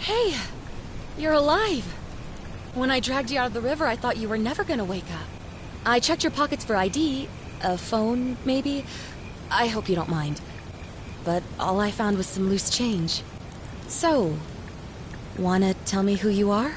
Hey, you're alive. When I dragged you out of the river, I thought you were never gonna wake up. I checked your pockets for ID, a phone, maybe. I hope you don't mind. But all I found was some loose change. So, wanna tell me who you are?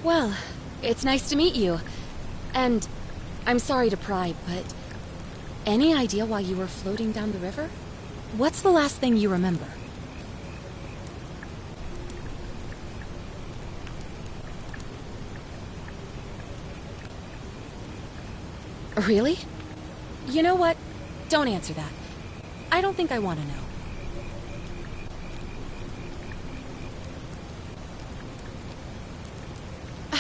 Well, it's nice to meet you. And I'm sorry to pry, but any idea why you were floating down the river? What's the last thing you remember? Really? You know what? Don't answer that. I don't think I want to know.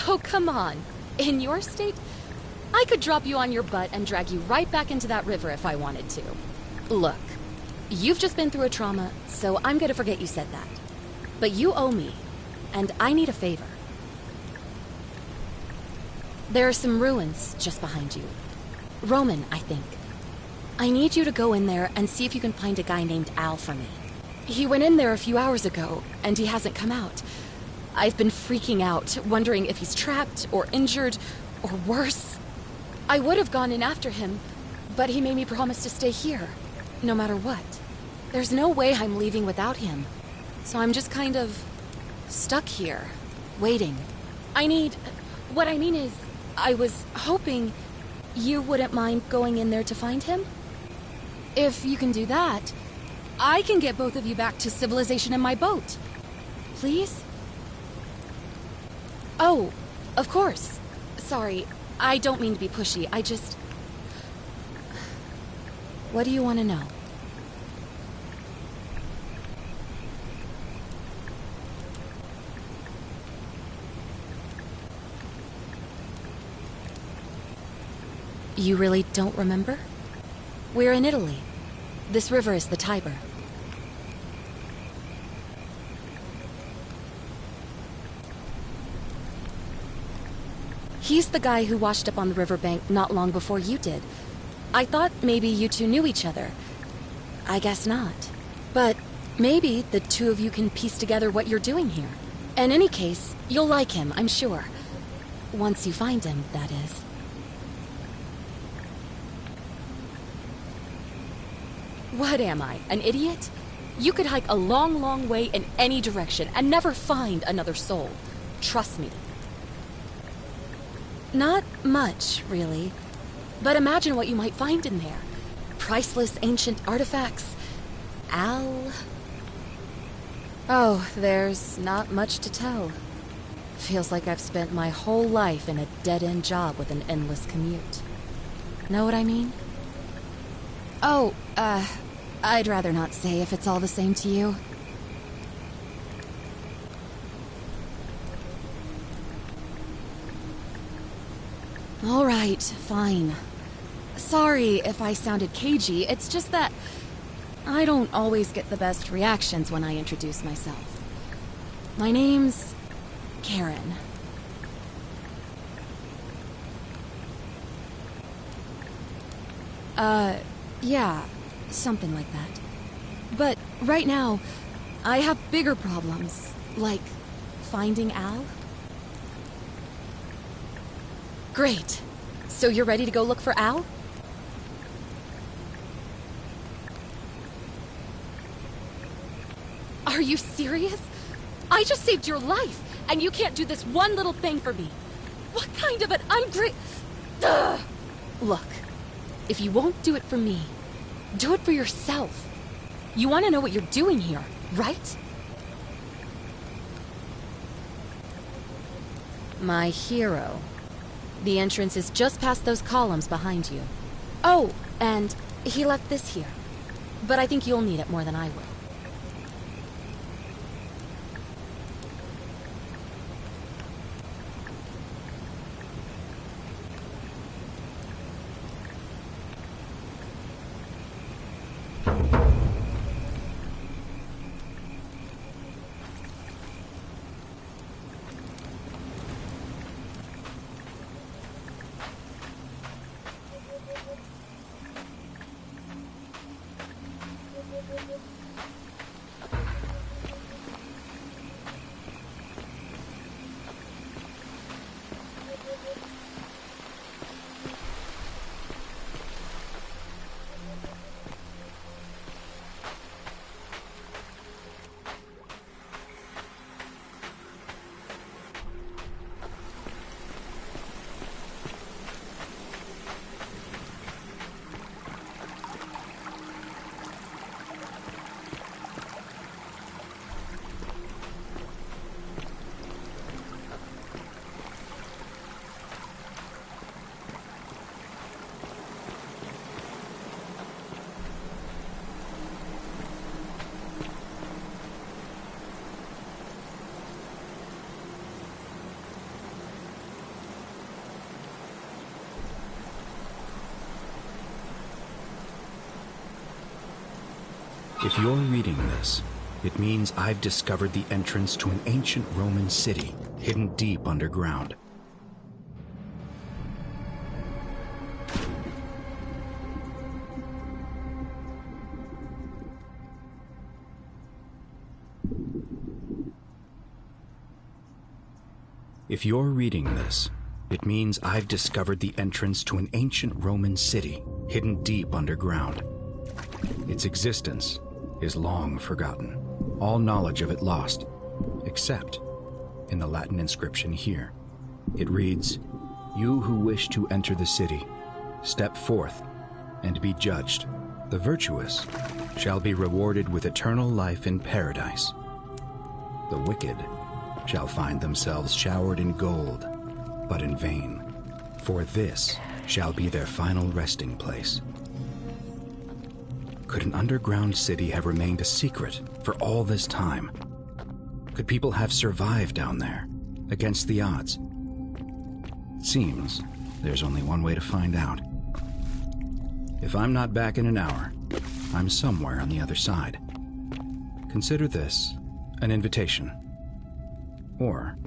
Oh, come on. In your state, I could drop you on your butt and drag you right back into that river if I wanted to. Look, you've just been through a trauma, so I'm gonna forget you said that. But you owe me, and I need a favor. There are some ruins just behind you. Roman, I think. I need you to go in there and see if you can find a guy named Al for me. He went in there a few hours ago, and he hasn't come out. I've been freaking out, wondering if he's trapped or injured or worse. I would have gone in after him, but he made me promise to stay here, no matter what. There's no way I'm leaving without him, so I'm just kind of stuck here, waiting. What I mean is, I was hoping you wouldn't mind going in there to find him? If you can do that, I can get both of you back to civilization in my boat. Please? Oh, of course. Sorry, I don't mean to be pushy. What do you want to know? You really don't remember? We're in Italy. This river is the Tiber. He's the guy who washed up on the riverbank not long before you did. I thought maybe you two knew each other. I guess not. But maybe the two of you can piece together what you're doing here. In any case, you'll like him, I'm sure. Once you find him, that is. What am I, an idiot? You could hike a long, long way in any direction and never find another soul. Trust me. Not much, really. But imagine what you might find in there. Priceless ancient artifacts. Al... Oh, there's not much to tell. Feels like I've spent my whole life in a dead-end job with an endless commute. Know what I mean? Oh, I'd rather not say if it's all the same to you. All right, fine. Sorry if I sounded cagey, it's just that I don't always get the best reactions when I introduce myself. My name's Karen. Yeah, something like that. But right now, I have bigger problems, like finding Al. Great. So you're ready to go look for Al? Are you serious? I just saved your life, and you can't do this one little thing for me. What kind of an Ugh. Look, if you won't do it for me, do it for yourself. You want to know what you're doing here, right? My hero. The entrance is just past those columns behind you. Oh, and he left this here. But I think you'll need it more than I will. If you're reading this, it means I've discovered the entrance to an ancient Roman city hidden deep underground. If you're reading this, it means I've discovered the entrance to an ancient Roman city hidden deep underground. Its existence is long forgotten, all knowledge of it lost, except in the Latin inscription here. It reads, "You who wish to enter the city, step forth and be judged. The virtuous shall be rewarded with eternal life in paradise. The wicked shall find themselves showered in gold, but in vain, for this shall be their final resting place." Could an underground city have remained a secret for all this time? Could people have survived down there, against the odds? It seems there's only one way to find out. If I'm not back in an hour, I'm somewhere on the other side. Consider this an invitation. Or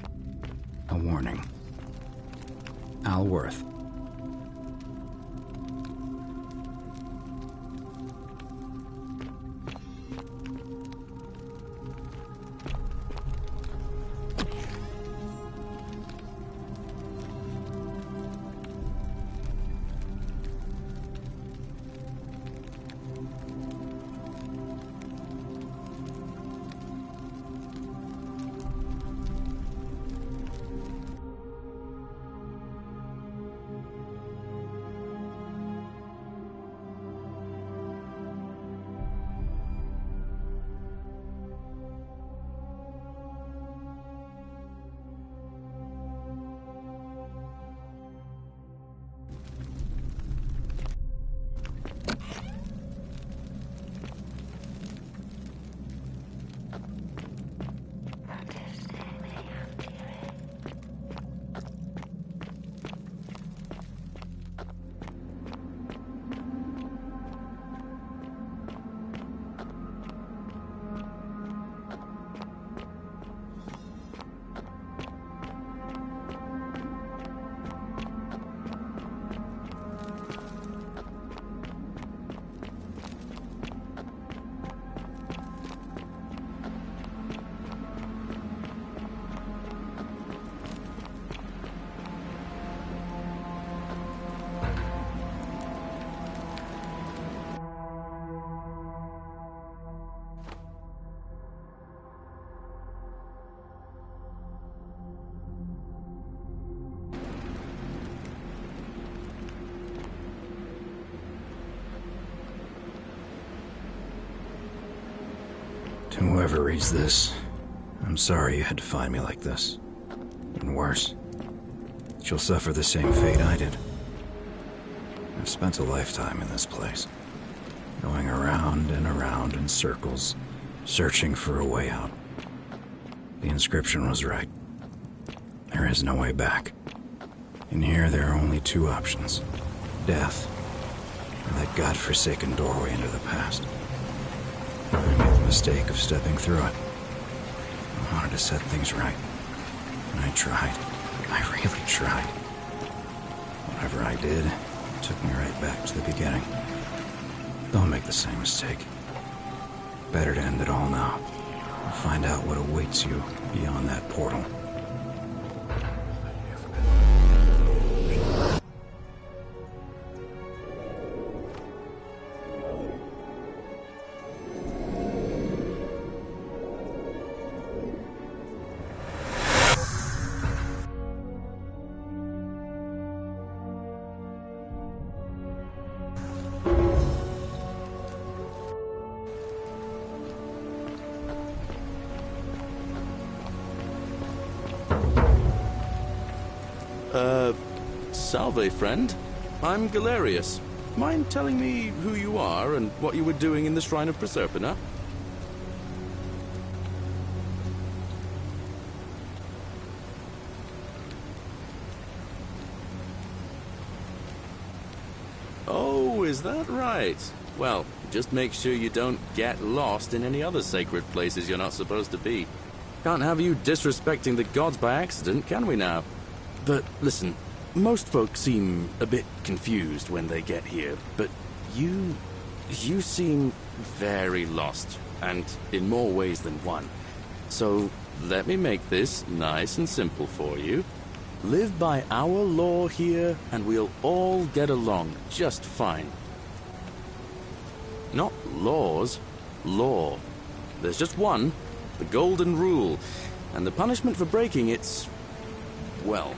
a warning. Al Worth. To whoever reads this, I'm sorry you had to find me like this. And worse, she'll suffer the same fate I did. I've spent a lifetime in this place, going around and around in circles, searching for a way out. The inscription was right. There is no way back. In here, there are only two options: death, or that godforsaken doorway into the past. I made the mistake of stepping through it. I wanted to set things right. And I tried. I really tried. Whatever I did, took me right back to the beginning. Don't make the same mistake. Better to end it all now. And find out what awaits you beyond that portal. Salve, friend. I'm Galerius. Mind telling me who you are and what you were doing in the Shrine of Proserpina? Oh, is that right? Well, just make sure you don't get lost in any other sacred places you're not supposed to be. Can't have you disrespecting the gods by accident, can we now? But listen, most folks seem a bit confused when they get here, but you seem very lost, and in more ways than one. So let me make this nice and simple for you. Live by our law here, and we'll all get along just fine. Not laws, law. There's just one, the golden rule, and the punishment for breaking it's, well,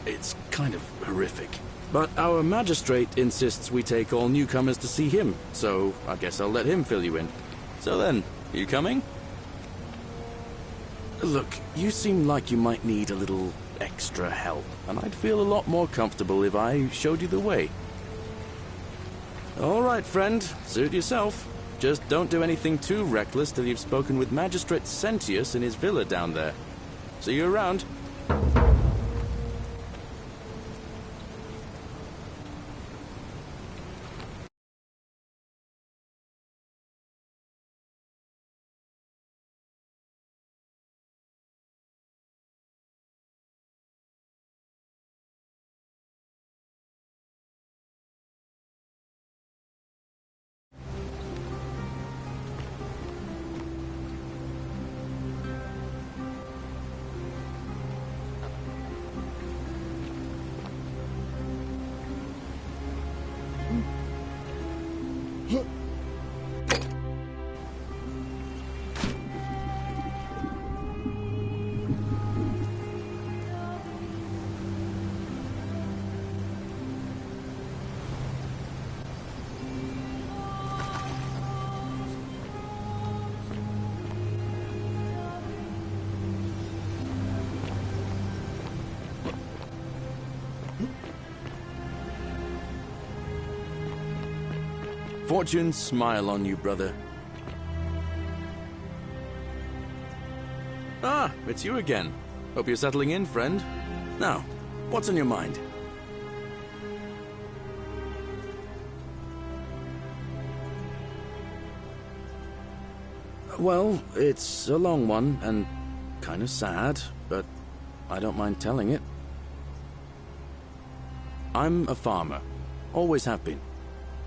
it's kind of horrific. But our magistrate insists we take all newcomers to see him, so I guess I'll let him fill you in. So then, you coming? Look, you seem like you might need a little extra help, and I'd feel a lot more comfortable if I showed you the way. All right, friend, suit yourself. Just don't do anything too reckless till you've spoken with Magistrate Sentius in his villa down there. See you around. Fortune smile on you, brother. Ah, it's you again. Hope you're settling in, friend. Now, what's on your mind? Well, it's a long one and kind of sad, but I don't mind telling it. I'm a farmer. Always have been.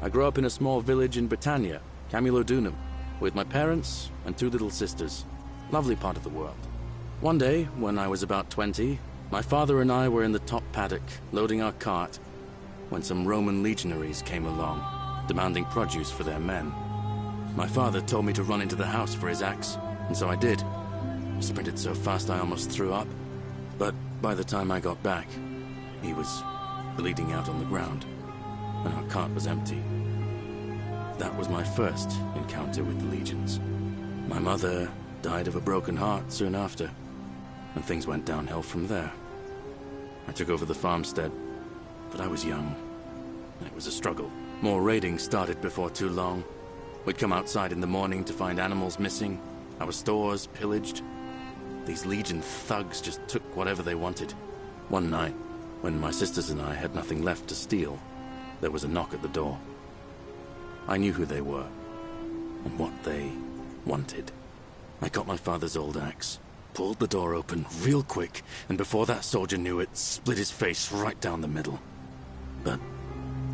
I grew up in a small village in Britannia, Camulodunum, with my parents and 2 little sisters. Lovely part of the world. One day, when I was about 20, my father and I were in the top paddock, loading our cart, when some Roman legionaries came along, demanding produce for their men. My father told me to run into the house for his axe, and so I did. I sprinted so fast I almost threw up, but by the time I got back, he was bleeding out on the ground, and our cart was empty. That was my first encounter with the legions. My mother died of a broken heart soon after, and things went downhill from there. I took over the farmstead, but I was young, and it was a struggle. More raiding started before too long. We'd come outside in the morning to find animals missing, our stores pillaged. These legion thugs just took whatever they wanted. One night, when my sisters and I had nothing left to steal, there was a knock at the door. I knew who they were, and what they wanted. I got my father's old axe, pulled the door open real quick, and before that soldier knew it, split his face right down the middle. But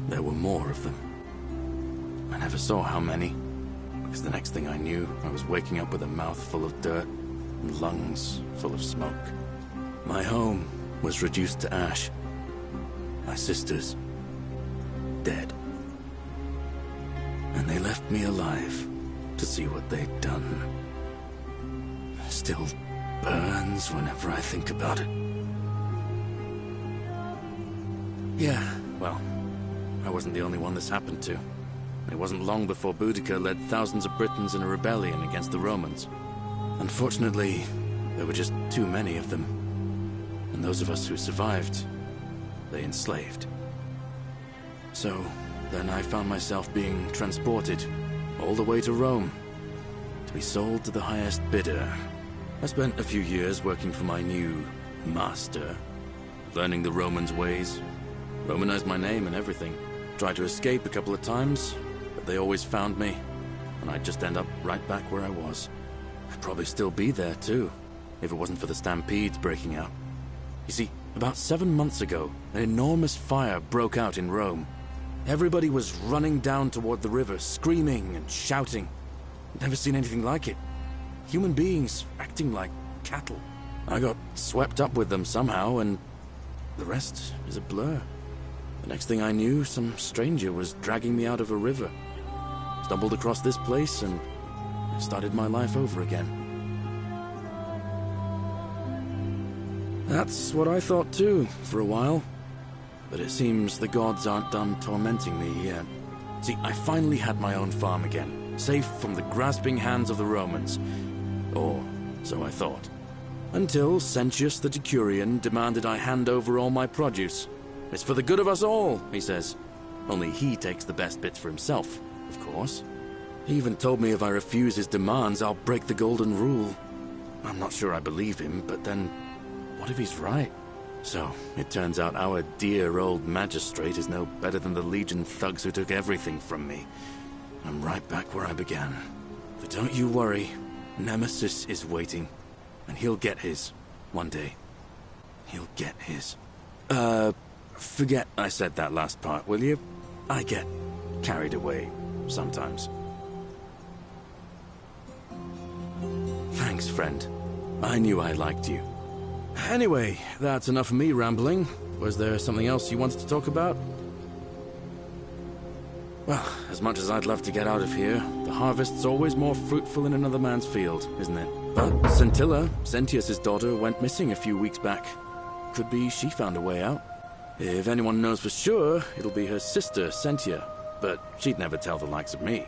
there were more of them. I never saw how many, because the next thing I knew, I was waking up with a mouth full of dirt and lungs full of smoke. My home was reduced to ash. My sisters, dead. And they left me alive to see what they'd done. Still burns whenever I think about it. Yeah, well, I wasn't the only one this happened to. It wasn't long before Boudica led thousands of Britons in a rebellion against the Romans. Unfortunately, there were just too many of them. And those of us who survived, they enslaved. So, then I found myself being transported all the way to Rome to be sold to the highest bidder. I spent a few years working for my new master, learning the Romans' ways, Romanized my name and everything. Tried to escape a couple of times, but they always found me, and I'd just end up right back where I was. I'd probably still be there, too, if it wasn't for the stampedes breaking out. You see, about 7 months ago, an enormous fire broke out in Rome. Everybody was running down toward the river, screaming and shouting. Never seen anything like it. Human beings acting like cattle. I got swept up with them somehow, and the rest is a blur. The next thing I knew, some stranger was dragging me out of a river. Stumbled across this place, and I started my life over again. That's what I thought too, for a while. But it seems the gods aren't done tormenting me yet. See, I finally had my own farm again, safe from the grasping hands of the Romans. Or so I thought. Until Sentius the Decurion demanded I hand over all my produce. It's for the good of us all, he says. Only he takes the best bits for himself, of course. He even told me if I refuse his demands, I'll break the golden rule. I'm not sure I believe him, but then, what if he's right? So, it turns out our dear old magistrate is no better than the Legion thugs who took everything from me. I'm right back where I began. But don't you worry, Nemesis is waiting. And he'll get his, one day. He'll get his. Forget I said that last part, will you? I get carried away, sometimes. Thanks, friend. I knew I liked you. Anyway, that's enough of me rambling. Was there something else you wanted to talk about? Well, as much as I'd love to get out of here, the harvest's always more fruitful in another man's field, isn't it? But Scintilla, Sentius's daughter, went missing a few weeks back. Could be she found a way out. If anyone knows for sure, it'll be her sister, Sentia. But she'd never tell the likes of me.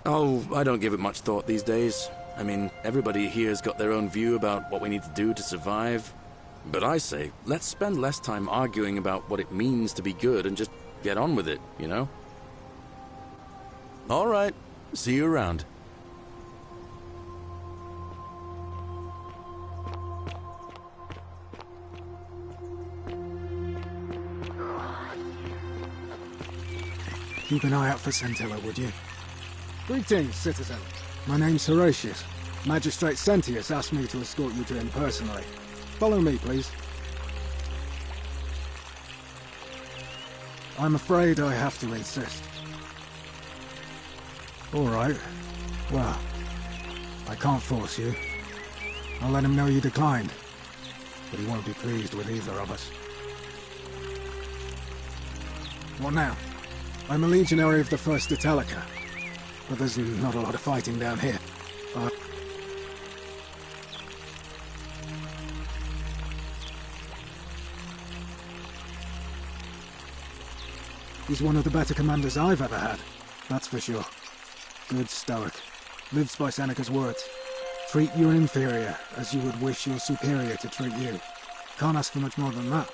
Oh, I don't give it much thought these days. I mean, everybody here's got their own view about what we need to do to survive. But I say, let's spend less time arguing about what it means to be good and just get on with it, you know? All right. See you around. Keep an eye out for Scintilla, would you? Greetings, citizen. My name's Horatius. Magistrate Sentius asked me to escort you to him personally. Follow me, please. I'm afraid I have to insist. All right. Well, I can't force you. I'll let him know you declined. But he won't be pleased with either of us. What now? I'm a legionary of the 1st Italica. But there's not a lot of fighting down here. He's one of the better commanders I've ever had, that's for sure. Good stoic. Lives by Seneca's words. Treat your inferior as you would wish your superior to treat you. Can't ask for much more than that.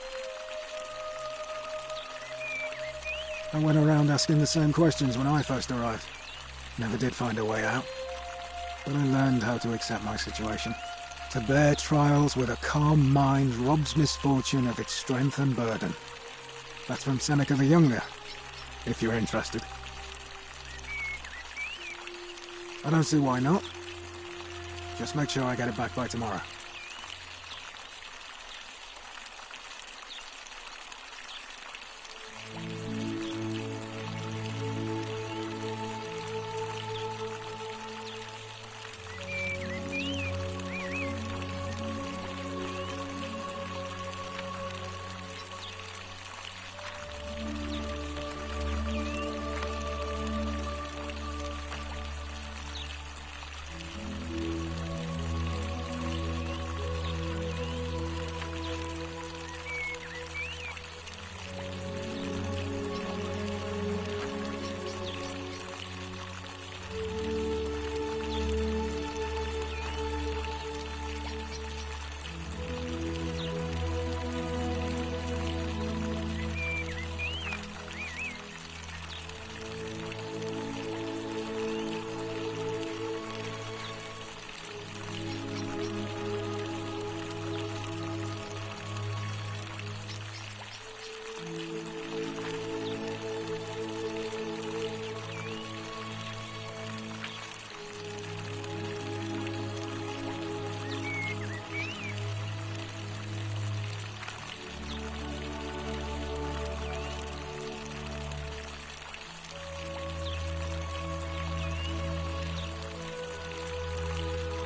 I went around asking the same questions when I first arrived. Never did find a way out. But I learned how to accept my situation. To bear trials with a calm mind robs misfortune of its strength and burden. That's from Seneca the Younger, if you're interested. I don't see why not. Just make sure I get it back by tomorrow.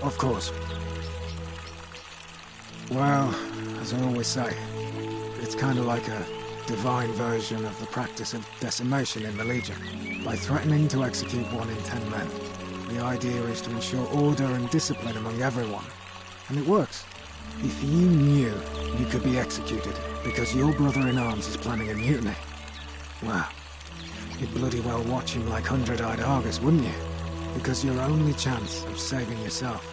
Of course. Well, as I always say, it's kind of like a divine version of the practice of decimation in the Legion. By threatening to execute 1 in 10 men, the idea is to ensure order and discipline among everyone. And it works. If you knew you could be executed because your brother-in-arms is planning a mutiny, well, you'd bloody well watch him like 100-eyed Argus, wouldn't you? Because your only chance of saving yourself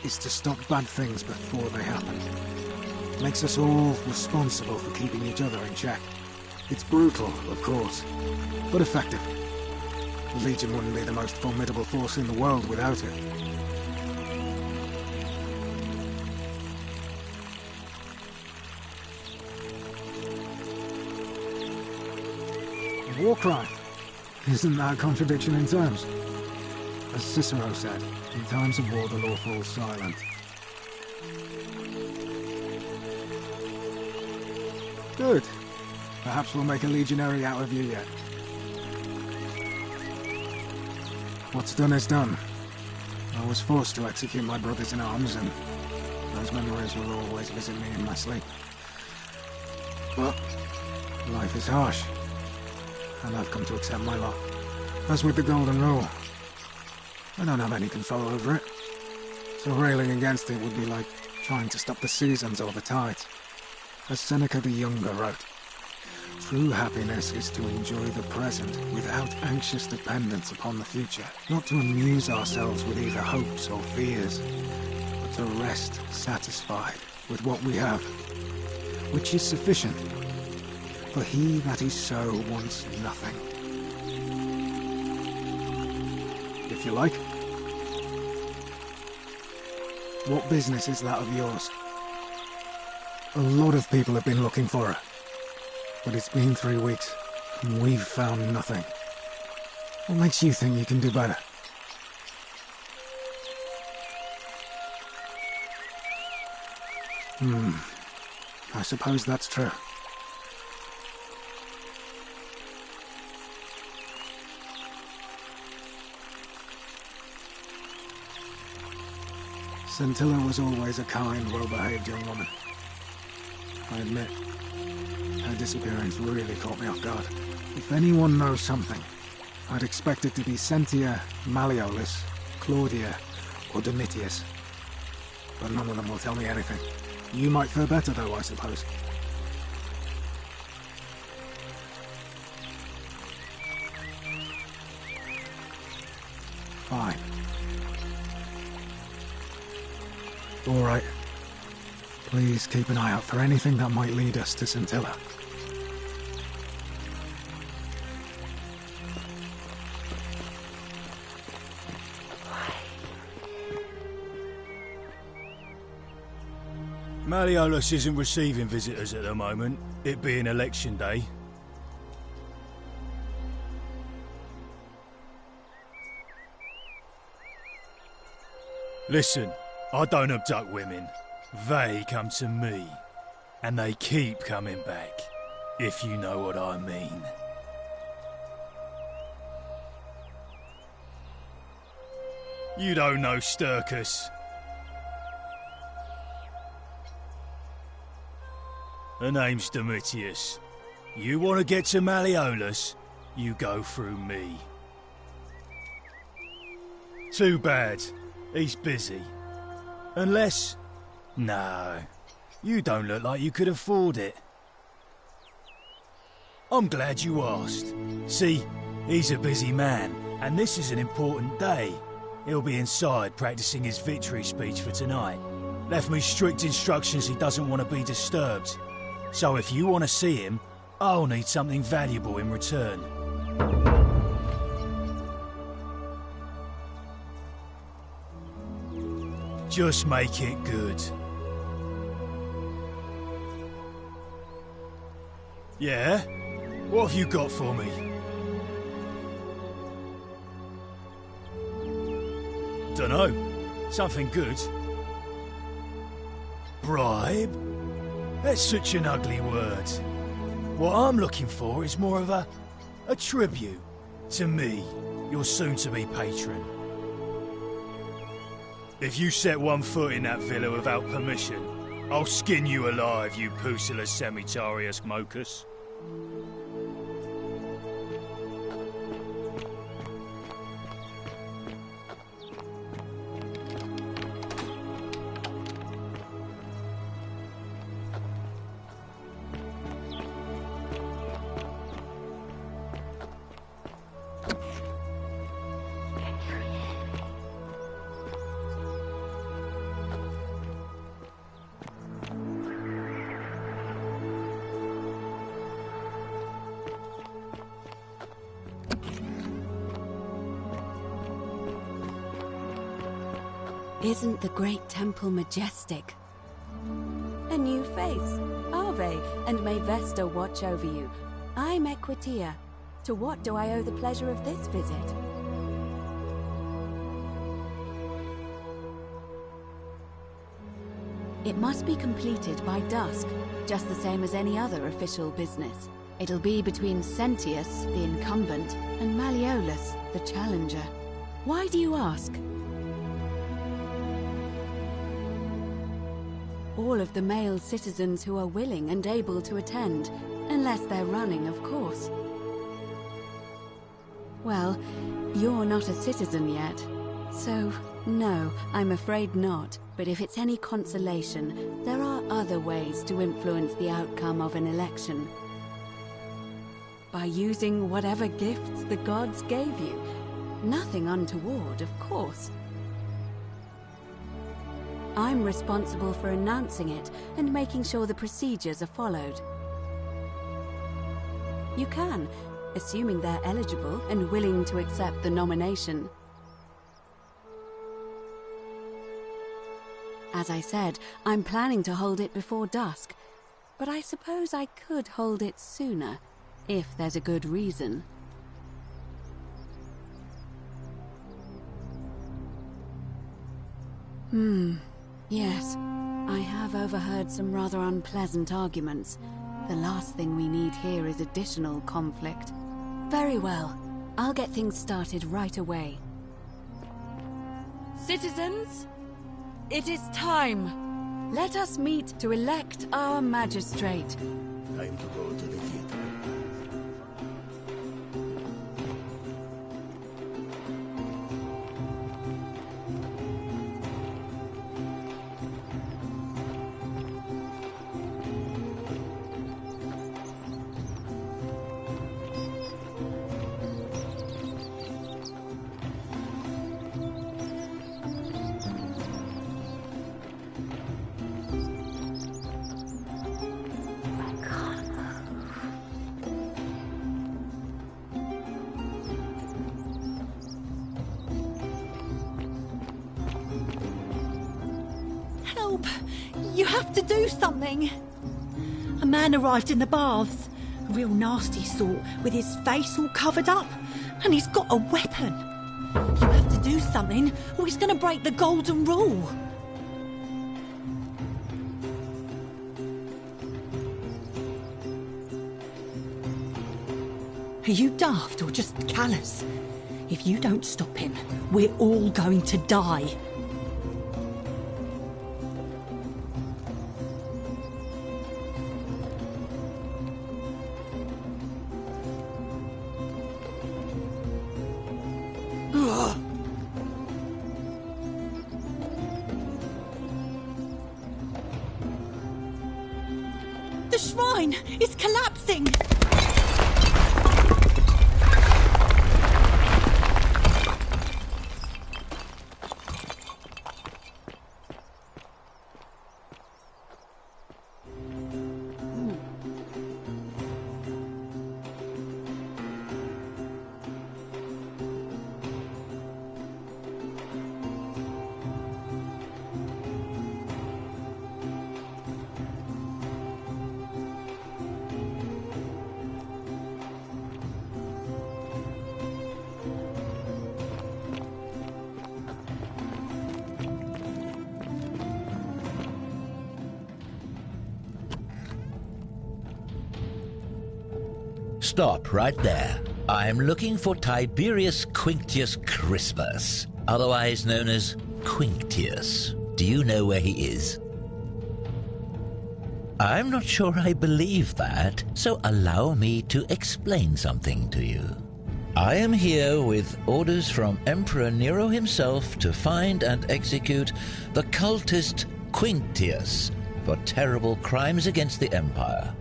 is to stop bad things before they happen. Makes us all responsible for keeping each other in check. It's brutal, of course, but effective. The Legion wouldn't be the most formidable force in the world without it. A war crime. Isn't that a contradiction in terms? As Cicero said, in times of war the law falls silent. Good. Perhaps we'll make a legionary out of you yet. What's done is done. I was forced to execute my brothers in arms, and those memories will always visit me in my sleep. But life is harsh, and I've come to accept my lot. As with the Golden Rule, I don't have any control over it, so railing against it would be like trying to stop the seasons or the tides. As Seneca the Younger wrote, true happiness is to enjoy the present without anxious dependence upon the future, not to amuse ourselves with either hopes or fears, but to rest satisfied with what we have, which is sufficient, for he that is so wants nothing. If you like. What business is that of yours? A lot of people have been looking for her. But it's been 3 weeks, and we've found nothing. What makes you think you can do better? I suppose that's true. Scintilla was always a kind, well-behaved young woman. I admit, her disappearance really caught me off guard. If anyone knows something, I'd expect it to be Sentia, Malleolus, Claudia, or Domitius. But none of them will tell me anything. You might fare better though, I suppose. Fine. All right. Please keep an eye out for anything that might lead us to Scintilla. Malleolus isn't receiving visitors at the moment, it being election day. Listen, I don't abduct women. They come to me. And they keep coming back, if you know what I mean. You don't know Sturkus. Her name's Domitius. You want to get to Malleolus, you go through me. Too bad. He's busy. Unless... No. You don't look like you could afford it. I'm glad you asked. See, he's a busy man, and this is an important day. He'll be inside practicing his victory speech for tonight. Left me strict instructions he doesn't want to be disturbed. So if you want to see him, I'll need something valuable in return. Just make it good. Yeah? What have you got for me? Dunno. Something good. Bribe? That's such an ugly word. What I'm looking for is more of a tribute to me, your soon-to-be patron. If you set one foot in that villa without permission, I'll skin you alive, you Pusilla Semitarius Mocus. Isn't the great temple majestic? A new face, Ave, and may Vesta watch over you. I'm Equitia. To what do I owe the pleasure of this visit? It must be completed by dusk, just the same as any other official business. It'll be between Sentius, the incumbent, and Malleolus, the challenger. Why do you ask? All of the male citizens who are willing and able to attend, unless they're running, of course. Well, you're not a citizen yet, so no, I'm afraid not. But if it's any consolation, there are other ways to influence the outcome of an election. By using whatever gifts the gods gave you. Nothing untoward, of course. I'm responsible for announcing it and making sure the procedures are followed. You can, assuming they're eligible and willing to accept the nomination. As I said, I'm planning to hold it before dusk, but I suppose I could hold it sooner, if there's a good reason. Yes, I have overheard some rather unpleasant arguments. The last thing we need here is additional conflict. Very well. I'll get things started right away. Citizens, it is time. Let us meet to elect our magistrate. Time to go to the theater. Help! You have to do something! A man arrived in the baths. A real nasty sort, with his face all covered up. And he's got a weapon. You have to do something, or he's gonna break the golden rule. Are you daft or just callous? If you don't stop him, we're all going to die. The shrine is collapsing! Stop right there. I'm looking for Tiberius Quinctius Crispus, otherwise known as Quinctius. Do you know where he is? I'm not sure I believe that, so allow me to explain something to you. I am here with orders from Emperor Nero himself to find and execute the cultist Quinctius for terrible crimes against the Empire.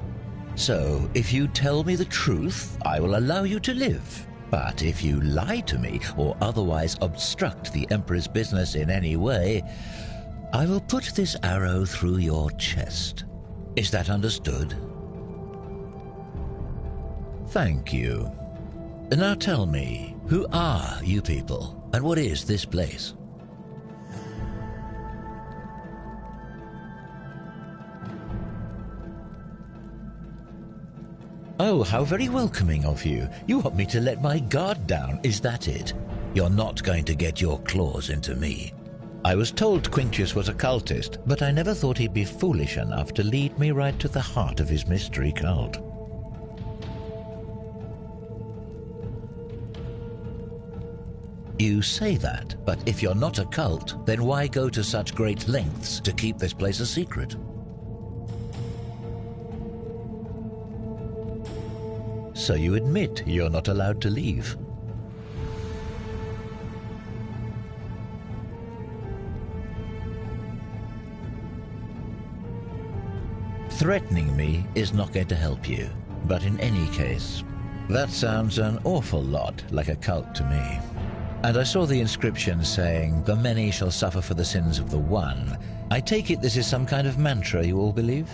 So, if you tell me the truth, I will allow you to live. But if you lie to me or otherwise obstruct the Emperor's business in any way, I will put this arrow through your chest. Is that understood? Thank you. Now tell me, who are you people, and what is this place? Oh, how very welcoming of you. You want me to let my guard down, is that it? You're not going to get your claws into me. I was told Quinctius was a cultist, but I never thought he'd be foolish enough to lead me right to the heart of his mystery cult. You say that, but if you're not a cult, then why go to such great lengths to keep this place a secret? So you admit you're not allowed to leave? Threatening me is not going to help you, but in any case, that sounds an awful lot like a cult to me. And I saw the inscription saying, "The many shall suffer for the sins of the one." I take it this is some kind of mantra you all believe?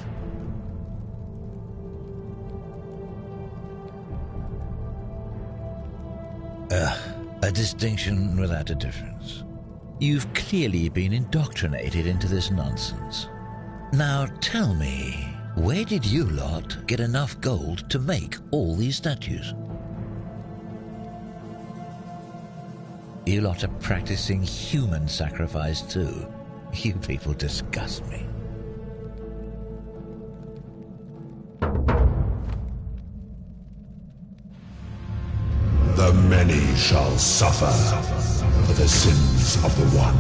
A distinction without a difference. You've clearly been indoctrinated into this nonsense. Now tell me, where did you lot get enough gold to make all these statues? You lot are practicing human sacrifice too. You people disgust me. The many shall suffer for the sins of the one.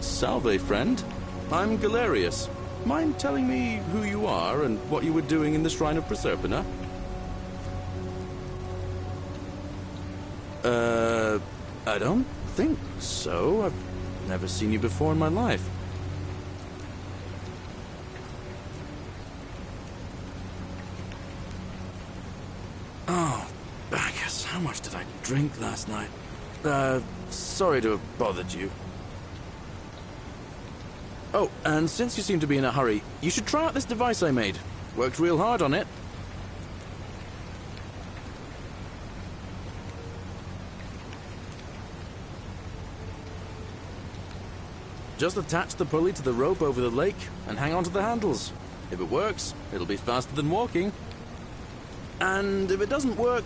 Salve, friend. I'm Galerius. Mind telling me who you are and what you were doing in the Shrine of Proserpina? I don't think so. I've never seen you before in my life. Oh, Bacchus, how much did I drink last night? Sorry to have bothered you. Oh, and since you seem to be in a hurry, you should try out this device I made. Worked real hard on it. Just attach the pulley to the rope over the lake and hang on to the handles. If it works, it'll be faster than walking. And if it doesn't work,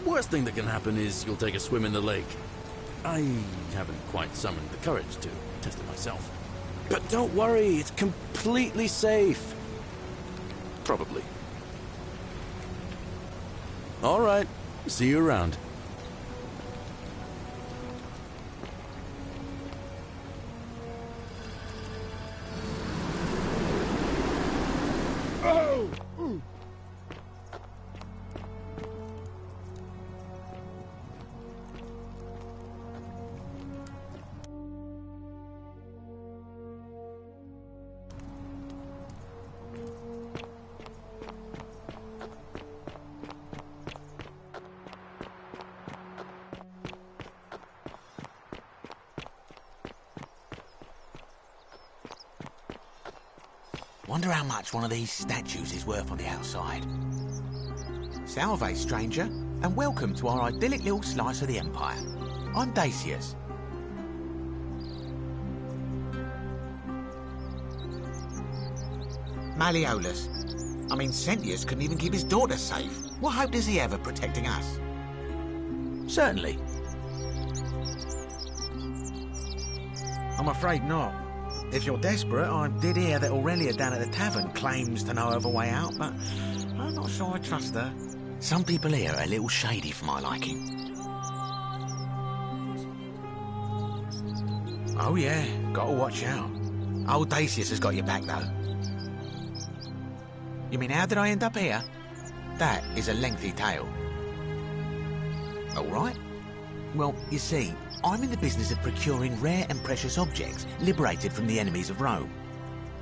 worst thing that can happen is you'll take a swim in the lake. I haven't quite summoned the courage to test it myself. But don't worry, it's completely safe. Probably. All right, see you around. Oh! Wonder how much one of these statues is worth on the outside. Salve, stranger, and welcome to our idyllic little slice of the Empire. I'm Dacius. Malleolus. I mean, Sentius couldn't even keep his daughter safe. What hope does he have of protecting us? Certainly. I'm afraid not. If you're desperate, I did hear that Aurelia down at the tavern claims to know of a way out, but I'm not sure I trust her. Some people here are a little shady for my liking. Oh yeah, gotta watch out. Old Dacius has got your back, though. You mean, how did I end up here? That is a lengthy tale. All right. Well, you see, I'm in the business of procuring rare and precious objects liberated from the enemies of Rome.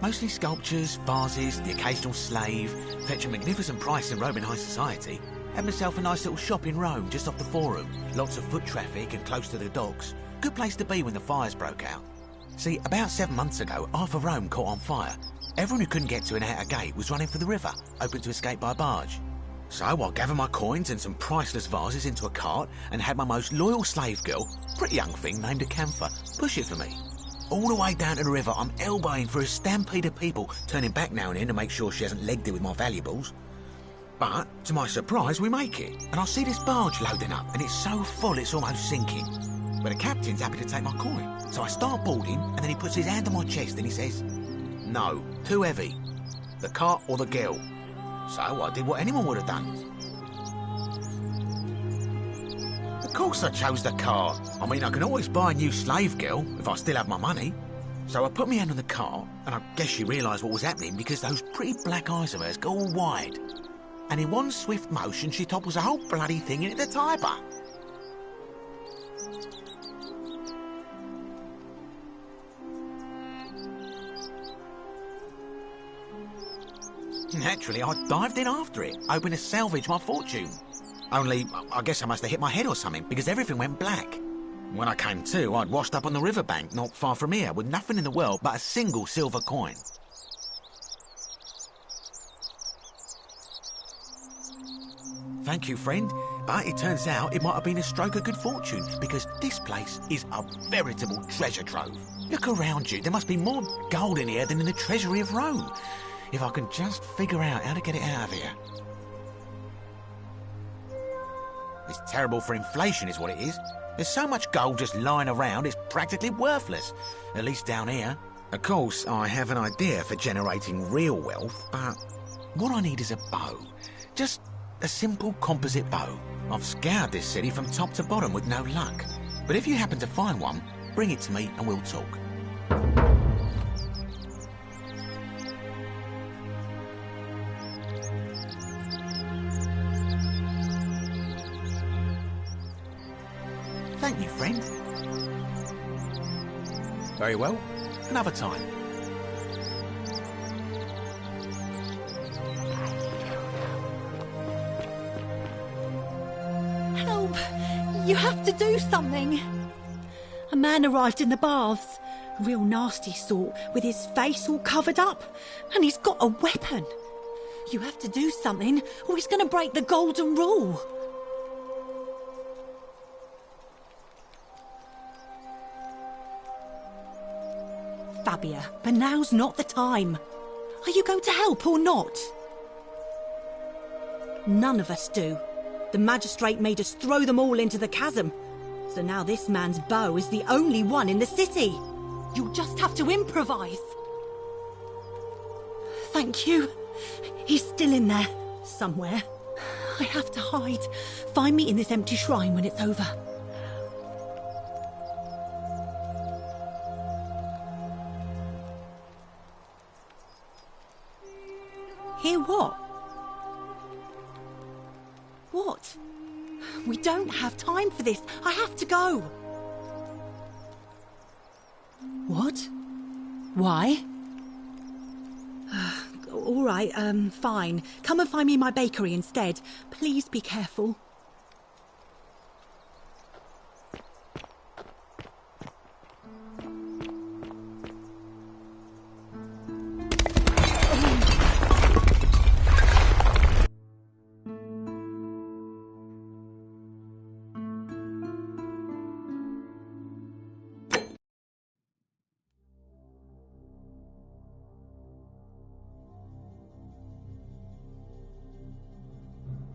Mostly sculptures, vases, the occasional slave, fetch a magnificent price in Roman high society. Had myself a nice little shop in Rome, just off the Forum. Lots of foot traffic and close to the docks. Good place to be when the fires broke out. See, about 7 months ago, half of Rome caught on fire. Everyone who couldn't get to an outer gate was running for the river, open to escape by barge. So I gathered my coins and some priceless vases into a cart and had my most loyal slave girl, pretty young thing named Acantha, push it for me. All the way down to the river, I'm elbowing for a stampede of people, turning back now and then to make sure she hasn't legged it with my valuables. But, to my surprise, we make it, and I see this barge loading up, and it's so full it's almost sinking. But the captain's happy to take my coin, so I start boarding, and then he puts his hand on my chest and he says, "No, too heavy. The cart or the girl." So I did what anyone would have done. Of course I chose the cart. I mean, I can always buy a new slave girl if I still have my money. So I put my hand on the cart, and I guess she realised what was happening because those pretty black eyes of hers go all wide. And in one swift motion, she topples the whole bloody thing into the Tiber. Naturally, I dived in after it, hoping to salvage my fortune. Only, I guess I must have hit my head or something, because everything went black. When I came to, I'd washed up on the riverbank not far from here, with nothing in the world but a single silver coin. Thank you, friend, but it turns out it might have been a stroke of good fortune, because this place is a veritable treasure trove. Look around you, there must be more gold in here than in the treasury of Rome. If I can just figure out how to get it out of here. It's terrible for inflation is what it is. There's so much gold just lying around, it's practically worthless. At least down here. Of course, I have an idea for generating real wealth, but what I need is a bow. Just a simple composite bow. I've scoured this city from top to bottom with no luck. But if you happen to find one, bring it to me and we'll talk. Thank you, friend. Very well. Another time. Help! You have to do something. A man arrived in the baths. A real nasty sort, with his face all covered up. And he's got a weapon. You have to do something, or he's going to break the golden rule. Fabia, but now's not the time. Are you going to help or not? None of us do. The magistrate made us throw them all into the chasm. So now this man's bow is the only one in the city. You'll just have to improvise. Thank you. He's still in there, somewhere. I have to hide. Find me in this empty shrine when it's over. Hear what? What? We don't have time for this. I have to go. What? Why? All right, fine. Come and find me in my bakery instead. Please be careful.